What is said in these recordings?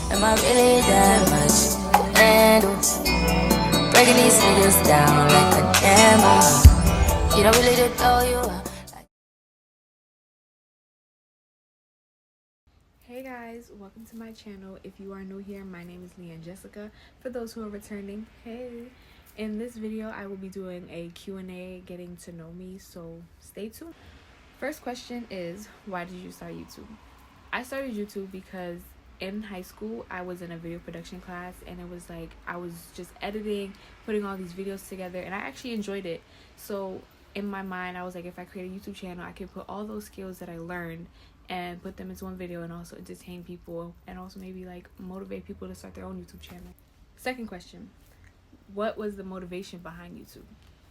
Am I really that much? And breaking these niggas down like a camel. You don't really to throw you out. Hey guys, welcome to my channel. If you are new here, my name is Leanne Jessica. For those who are returning, hey. In this video, I will be doing a Q&A, getting to know me, so stay tuned. First question is, why did you start YouTube? I started YouTube because in high school, I was in a video production class, and it was like I was just editing, putting all these videos together, and I actually enjoyed it. So in my mind, I was like, if I create a YouTube channel, I can put all those skills that I learned and put them into one video and also entertain people and also maybe like motivate people to start their own YouTube channel. Second question, what was the motivation behind YouTube?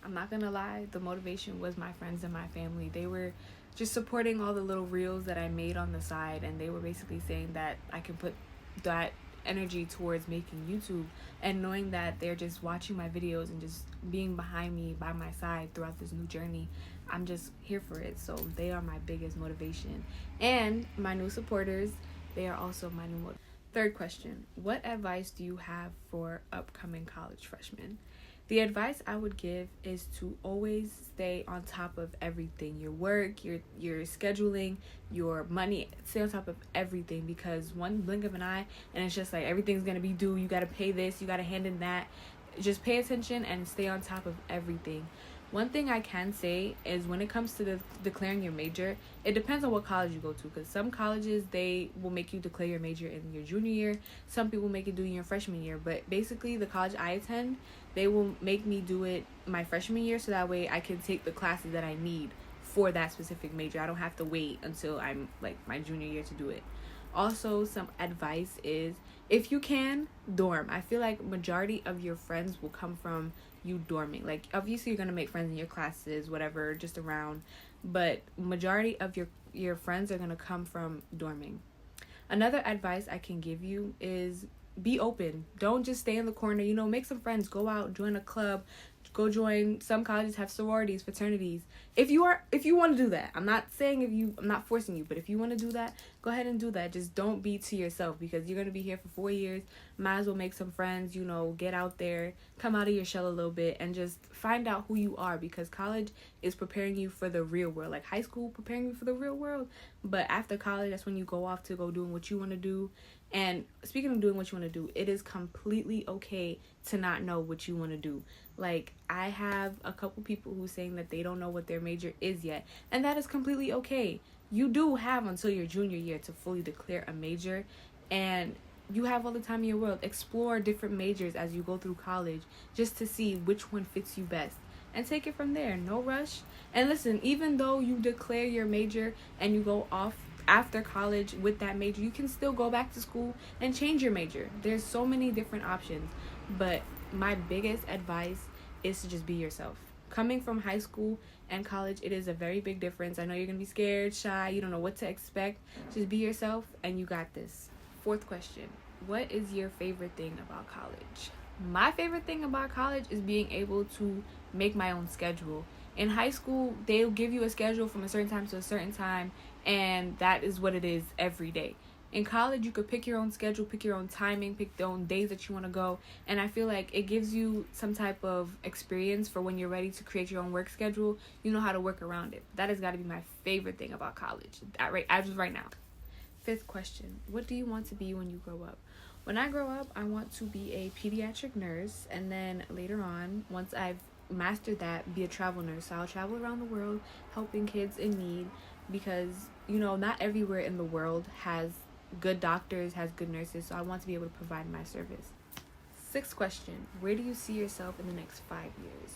I'm not gonna lie, the motivation was my friends and my family. They were just supporting all the little reels that I made on the side, and they were basically saying that I can put that energy towards making YouTube, and knowing that they're just watching my videos and just being behind me by my side throughout this new journey. I'm just here for it. So they are my biggest motivation, and my new supporters, they are also my new motivation. Third question, what advice do you have for upcoming college freshmen? The advice I would give is to always stay on top of everything. Your work, your scheduling, your money, stay on top of everything, because one blink of an eye and it's just like everything's gonna be due. You gotta pay this, you gotta hand in that. Just pay attention and stay on top of everything. One thing I can say is when it comes to declaring your major, it depends on what college you go to, because some colleges, they will make you declare your major in your junior year. Some people make it do your freshman year, but basically the college I attend, they will make me do it my freshman year, so that way I can take the classes that I need for that specific major. I don't have to wait until I'm like my junior year to do it. Also, some advice is, if you can, dorm. I feel like majority of your friends will come from you dorming. Like, obviously you're gonna make friends in your classes, whatever, just around, but majority of your friends are gonna come from dorming. Another advice I can give you is be open. Don't just stay in the corner. Make some friends. Go out, join a club, go join. Some colleges have sororities, fraternities. If you want to do that, I'm not forcing you, but if you want to do that, go ahead and do that. Just don't be to yourself, because you're going to be here for 4 years. Might as well make some friends, get out there, come out of your shell a little bit, and just find out who you are, because college is preparing you for the real world. Like high school preparing you for the real world, but after college, that's when you go off to go doing what you want to do. And speaking of doing what you want to do, it is completely okay to not know what you want to do. Like, I have a couple people who saying that they don't know what their major is yet, and that is completely okay. You do have until your junior year to fully declare a major, and you have all the time in your world. Explore different majors as you go through college, just to see which one fits you best, and take it from there. No rush. And listen, even though you declare your major and you go off after college with that major, you can still go back to school and change your major. There's so many different options, but my biggest advice is to just be yourself. Coming from high school and college, it is a very big difference. I know you're gonna be scared, shy, you don't know what to expect. Just be yourself and you got this. Fourth question, what is your favorite thing about college? My favorite thing about college is being able to make my own schedule. In high school, they'll give you a schedule from a certain time to a certain time, and that is what it is every day. In college, you could pick your own schedule, pick your own timing, pick the own days that you want to go, and I feel like it gives you some type of experience for when you're ready to create your own work schedule. You know how to work around it. That has got to be my favorite thing about college, as of right now. Fifth question, what do you want to be when you grow up? When I grow up, I want to be a pediatric nurse, and then later on, once I've mastered that, be a travel nurse. So I'll travel around the world helping kids in need, because not everywhere in the world has good doctors, has good nurses, so I want to be able to provide my service. Sixth question, where do you see yourself in the next 5 years?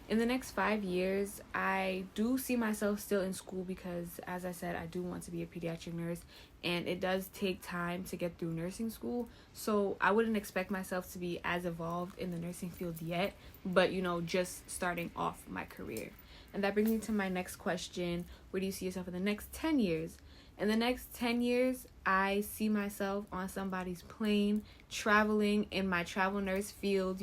In the next 5 years, I do see myself still in school, because as I said, I do want to be a pediatric nurse, and it does take time to get through nursing school, so I wouldn't expect myself to be as evolved in the nursing field yet, but just starting off my career. And that brings me to my next question, where do you see yourself in the next 10 years? In the next 10 years, I see myself on somebody's plane, traveling in my travel nurse field,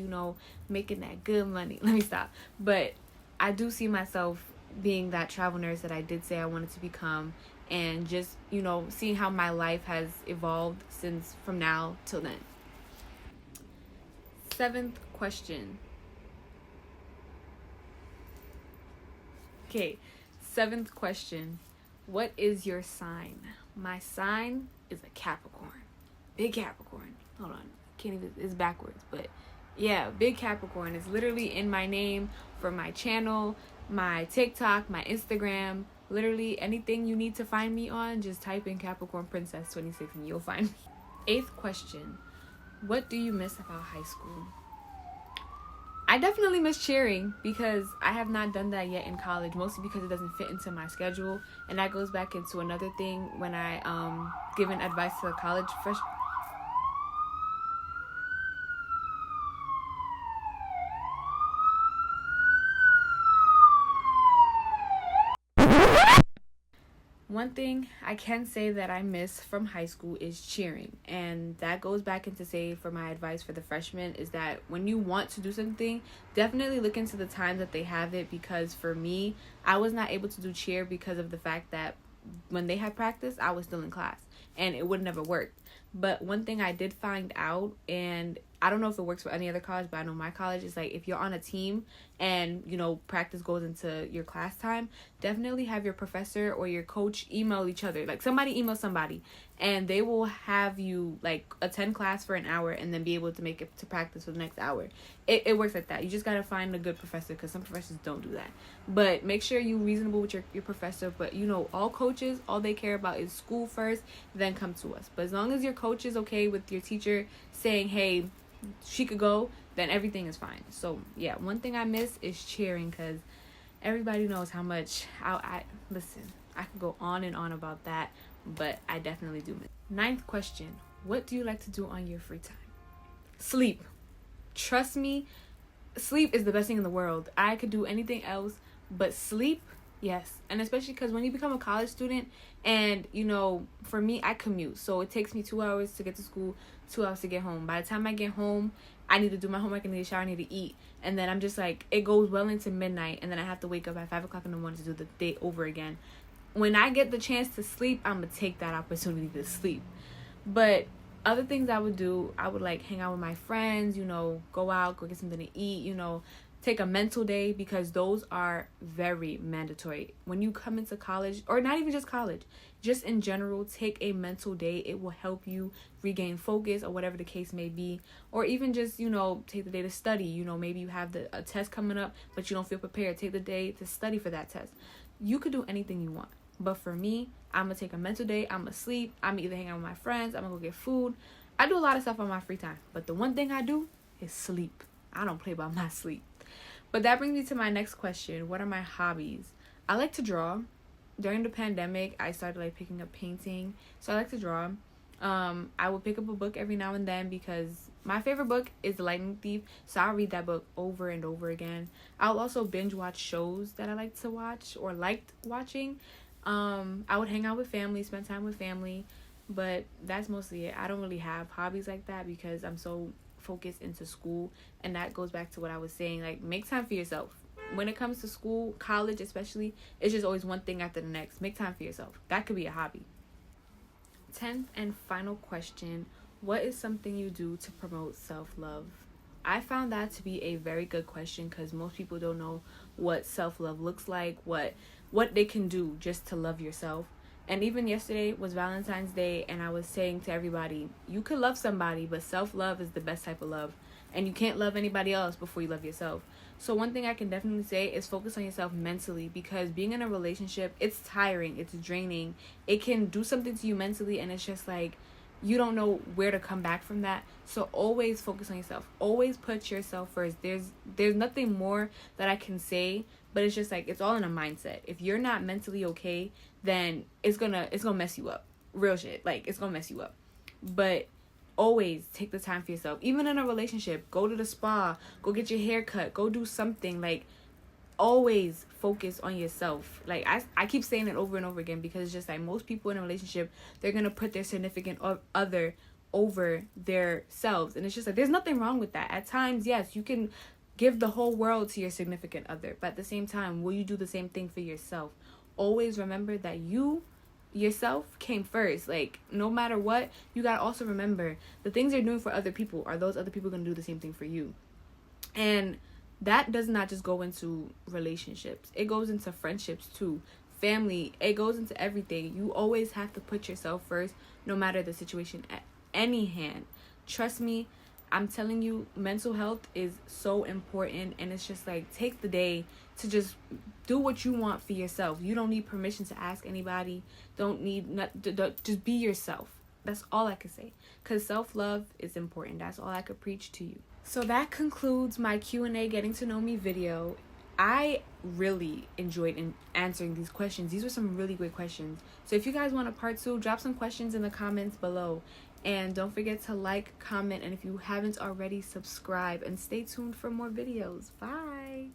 making that good money. Let me stop. But I do see myself being that travel nurse that I did say I wanted to become, and just, you know, seeing how my life has evolved since from now till then. 7th question. Okay, 7th question. What is your sign? My sign is a Capricorn. Big Capricorn. Hold on. Can't even, it's backwards, but yeah, big Capricorn is literally in my name for my channel, my TikTok, my Instagram. Literally anything you need to find me on, just type in Capricorn Princess 26 and you'll find me. 8th question. What do you miss about high school? I definitely miss cheering because I have not done that yet in college, mostly because it doesn't fit into my schedule. And that goes back into another thing when I given advice to a college fresh. One thing I can say that I miss from high school is cheering. And that goes back into say for my advice for the freshmen is that when you want to do something, definitely look into the times that they have it, because for me, I was not able to do cheer because of the fact that when they had practice, I was still in class and it would never work. But one thing I did find out, and I don't know if it works for any other college, but I know my college is like if you're on a team and, you know, practice goes into your class time, definitely have your professor or your coach email each other. Like somebody email somebody and they will have you like attend class for an hour and then be able to make it to practice for the next hour. It works like that. You just got to find a good professor because some professors don't do that. But make sure you're reasonable with your professor. But, you know, all coaches, all they care about is school first, then come to us. But as long as your coach is okay with your teacher saying, hey, she could go, then everything is fine. So yeah, one thing I miss is cheering because everybody knows how much I listen. I could go on and on about that, but I definitely do miss. 9th question. What do you like to do on your free time? Sleep. Trust me, sleep is the best thing in the world. I could do anything else but sleep. Yes. And especially because when you become a college student and, you know, for me, I commute. So it takes me 2 hours to get to school, 2 hours to get home. By the time I get home, I need to do my homework, I need to shower, I need to eat. And then I'm just like, it goes well into midnight. And then I have to wake up at 5 o'clock in the morning to do the day over again. When I get the chance to sleep, I'm going to take that opportunity to sleep. But other things I would do, I would like hang out with my friends, you know, go out, go get something to eat, you know, take a mental day, because those are very mandatory. When you come into college, or not even just college, just in general, take a mental day. It will help you regain focus or whatever the case may be. Or even just, you know, take the day to study. You know, maybe you have a test coming up, but you don't feel prepared. Take the day to study for that test. You could do anything you want. But for me, I'm going to take a mental day. I'm going to sleep. I'm going to either hang out with my friends. I'm going to go get food. I do a lot of stuff on my free time. But the one thing I do is sleep. I don't play about my sleep. But that brings me to my next question. What are my hobbies? I like to draw. During the pandemic, I started like picking up painting. So I like to draw. I will pick up a book every now and then because my favorite book is The Lightning Thief. So I'll read that book over and over again. I'll also binge watch shows that I like to watch or liked watching. I would hang out with family, spend time with family. But that's mostly it. I don't really have hobbies like that because I'm so focused into school, and that goes back to what I was saying, like make time for yourself. When it comes to school, college especially, it's just always one thing after the next. Make time for yourself. That could be a hobby. 10th and final question. What is something you do to promote self-love? I found that to be a very good question because most people don't know what self-love looks like, what they can do just to love yourself. And even yesterday was Valentine's Day, and I was saying to everybody, you could love somebody, but self-love is the best type of love. And you can't love anybody else before you love yourself. So one thing I can definitely say is focus on yourself mentally, because being in a relationship, it's tiring, it's draining. It can do something to you mentally, and it's just like, you don't know where to come back from that. So always focus on yourself. Always put yourself first. There's nothing more that I can say, but it's just like, it's all in a mindset. If you're not mentally okay, then it's gonna mess you up. Real shit. Like, it's gonna mess you up. But always take the time for yourself. Even in a relationship, go to the spa, go get your hair cut, go do something. Like, always focus on yourself. Like, I keep saying it over and over again because it's just like most people in a relationship, they're gonna put their significant other over their selves, and it's just like, there's nothing wrong with that. At times, yes, you can give the whole world to your significant other, but at the same time, will you do the same thing for yourself? Always remember that you yourself came first. Like, no matter what, you gotta also remember the things you're doing for other people, are those other people gonna do the same thing for you? And that does not just go into relationships, it goes into friendships too, family, it goes into everything. You always have to put yourself first, no matter the situation at any hand. Trust me, I'm telling you, mental health is so important. And it's just like, take the day to just do what you want for yourself. You don't need permission to ask anybody. Just be yourself. That's all I could say, because self-love is important. That's all I could preach to you. So that concludes my Q&A getting to know me video. I really enjoyed answering these questions. These were some really great questions. So if you guys want a part 2, drop some questions in the comments below. And don't forget to like, comment, and if you haven't already, subscribe. And stay tuned for more videos. Bye!